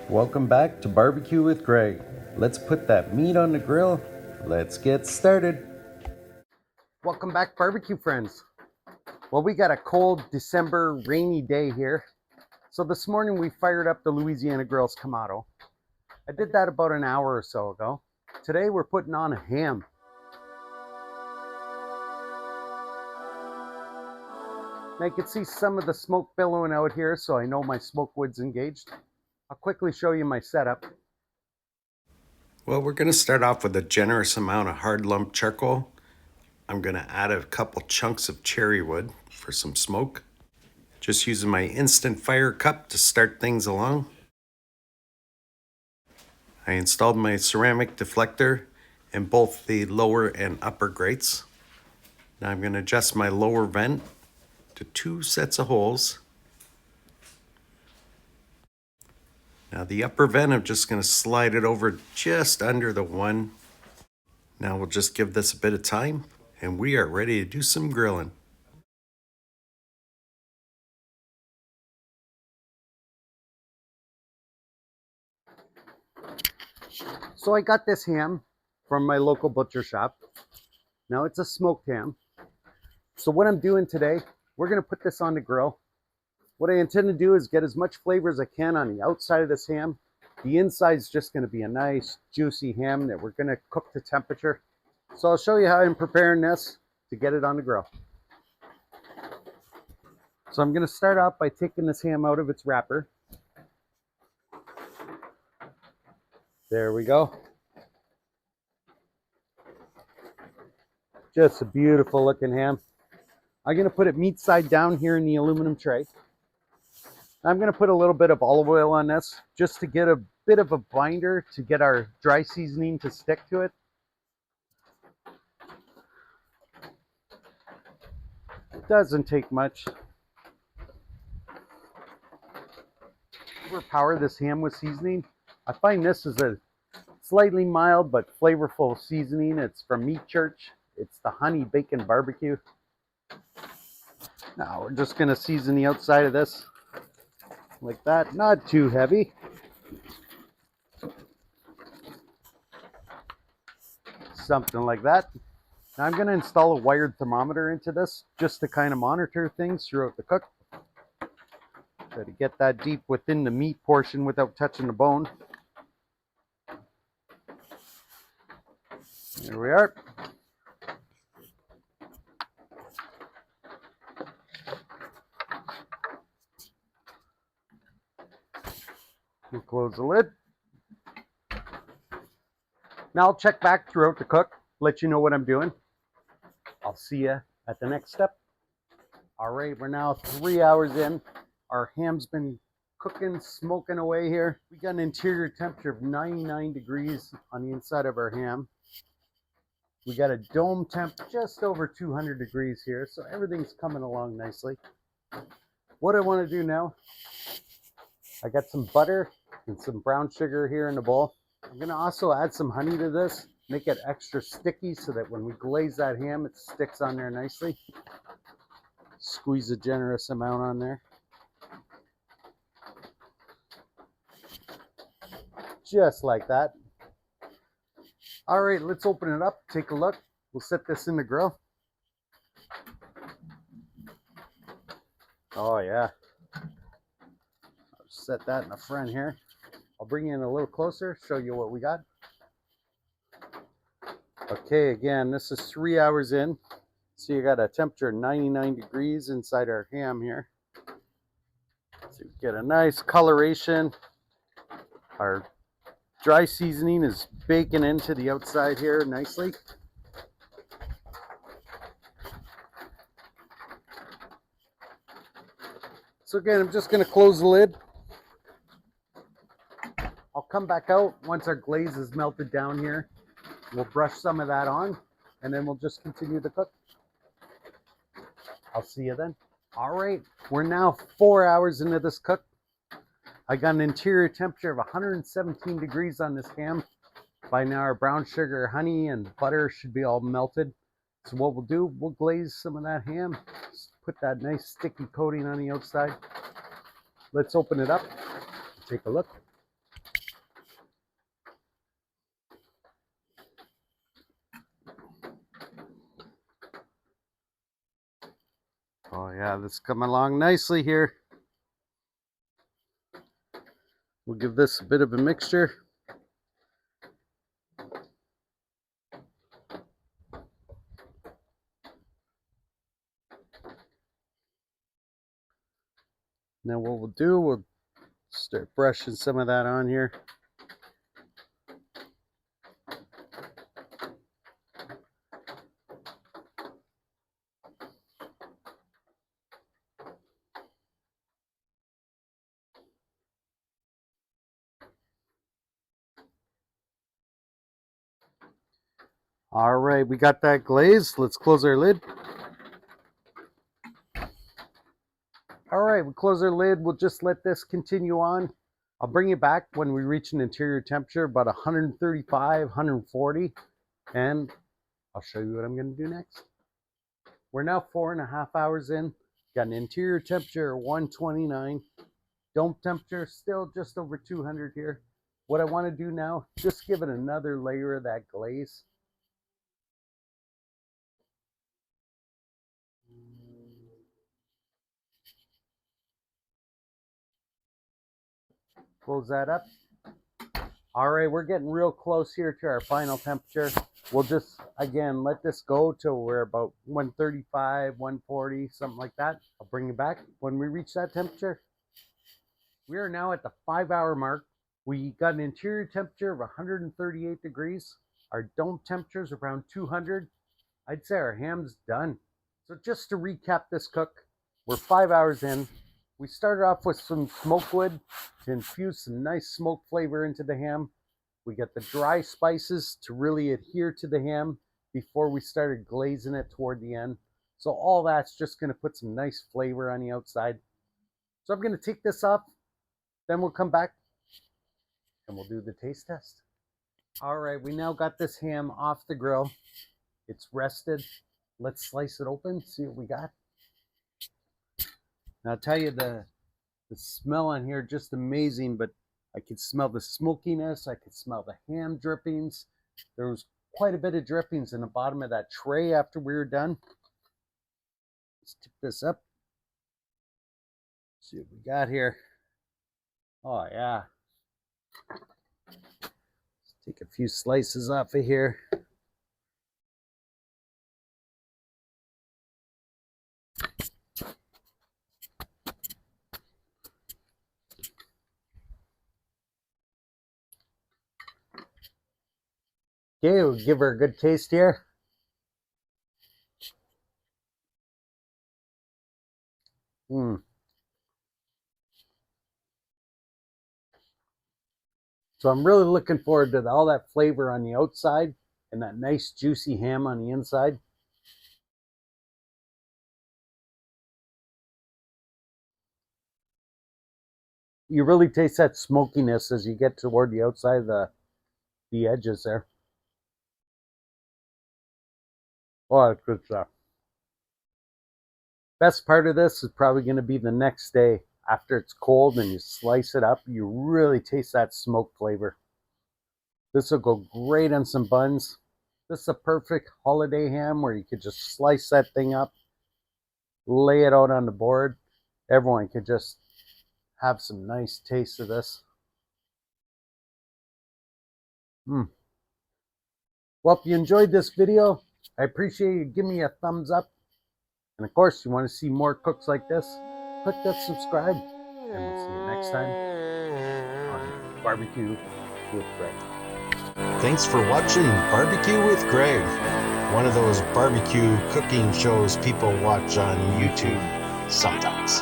Welcome back to Barbecue with Greg. Let's put that meat on the grill. Let's get started. Welcome back, barbecue friends. Well, we got a cold December rainy day here. So this morning we fired up the Louisiana grill's Kamado. I did that about an hour or so ago. Today we're putting on a ham. Now you can see some of the smoke billowing out here, so I know my smoke wood's engaged. I'll quickly show you my setup. Well, we're going to start off with a generous amount of hard lump charcoal. I'm going to add a couple chunks of cherry wood for some smoke. Just using my instant fire cup to start things along. I installed my ceramic deflector in both the lower and upper grates. Now I'm going to adjust my lower vent to 2 sets of holes. Now the upper vent, I'm just going to slide it over just under the one. Now we'll just give this a bit of time and we are ready to do some grilling. So I got this ham from my local butcher shop. Now it's a smoked ham. So what I'm doing today, we're going to put this on the grill. What I intend to do is get as much flavor as I can on the outside of this ham. The inside is just going to be a nice juicy ham that we're going to cook to temperature. So I'll show you how I'm preparing this to get it on the grill. So I'm going to start off by taking this ham out of its wrapper. There we go. Just a beautiful looking ham. I'm going to put it meat side down here in the aluminum tray. I'm going to put a little bit of olive oil on this just to get a bit of a binder to get our dry seasoning to stick to it. It doesn't take much. Overpower this ham with seasoning. I find this is a slightly mild but flavorful seasoning. It's from Meat Church. It's the honey bacon barbecue. Now we're just going to season the outside of this like that, not too heavy. Something like that. Now I'm going to install a wired thermometer into this just to kind of monitor things throughout the cook. So to get that deep within the meat portion without touching the bone. There we are. We'll close the lid. Now I'll check back throughout the cook, let you know what I'm doing. I'll see you at the next step. All right, we're now 3 hours in. Our ham's been cooking, smoking away here. We got an interior temperature of 99 degrees on the inside of our ham. We got a dome temp just over 200 degrees here, so everything's coming along nicely. What I want to do now, I got some butter and some brown sugar here in the bowl. I'm going to also add some honey to this, make it extra sticky so that when we glaze that ham, it sticks on there nicely. Squeeze a generous amount on there. Just like that. All right, let's open it up, take a look. We'll set this in the grill. Oh yeah. I'll set that in the front here. I'll bring you in a little closer, show you what we got. Okay, again, this is 3 hours in. So you got a temperature of 99 degrees inside our ham here. So you get a nice coloration. Our dry seasoning is baking into the outside here nicely. So again, I'm just going to close the lid. I'll come back out once our glaze is melted down here. We'll brush some of that on and then we'll just continue to cook. I'll see you then. All right, we're now 4 hours into this cook. I got an interior temperature of 117 degrees on this ham. By now our brown sugar, honey, and butter should be all melted. So what we'll do, we'll glaze some of that ham. Just put that nice sticky coating on the outside. Let's open it up, take a look. Oh yeah, this is coming along nicely here. We'll give this a bit of a mixture. Now what we'll do, we'll start brushing some of that on here. All right, we got that glaze. Let's close our lid. All right, we close our lid. We'll just let this continue on. I'll bring you back when we reach an interior temperature, about 135, 140, and I'll show you what I'm going to do next. We're now 4.5 hours in. Got an interior temperature of 129. Dome temperature still just over 200 here. What I want to do now, just give it another layer of that glaze. Close that up. All right, we're getting real close here to our final temperature. We'll just, again, let this go till we're about 135, 140, something like that. I'll bring you back when we reach that temperature. We are now at the 5-hour mark. We got an interior temperature of 138 degrees. Our dome temperature is around 200. I'd say our ham's done. So just to recap this cook, we're 5 hours in. We started off with some smoke wood to infuse some nice smoke flavor into the ham. We got the dry spices to really adhere to the ham before we started glazing it toward the end. So all that's just going to put some nice flavor on the outside. So I'm going to take this off, then we'll come back and we'll do the taste test. All right, we now got this ham off the grill. It's rested. Let's slice it open, see what we got. Now I'll tell you, the smell on here, just amazing, but I could smell the smokiness. I could smell the ham drippings. There was quite a bit of drippings in the bottom of that tray after we were done. Let's tip this up. See what we got here. Oh yeah. Let's take a few slices off of here. Okay, we'll give her a good taste here. So I'm really looking forward to all that flavor on the outside and that nice juicy ham on the inside. You really taste that smokiness as you get toward the outside of the edges there. Oh, that's good stuff. Best part of this is probably going to be the next day after it's cold and you slice it up. You really taste that smoke flavor. This will go great on some buns. This is a perfect holiday ham where you could just slice that thing up, lay it out on the board. Everyone could just have some nice taste of this. Well, if you enjoyed this video, I appreciate you giving me a thumbs up. And of course, you want to see more cooks like this, click that subscribe. And we'll see you next time on Barbecue with Greg. Thanks for watching Barbecue with Greg, one of those barbecue cooking shows people watch on YouTube sometimes.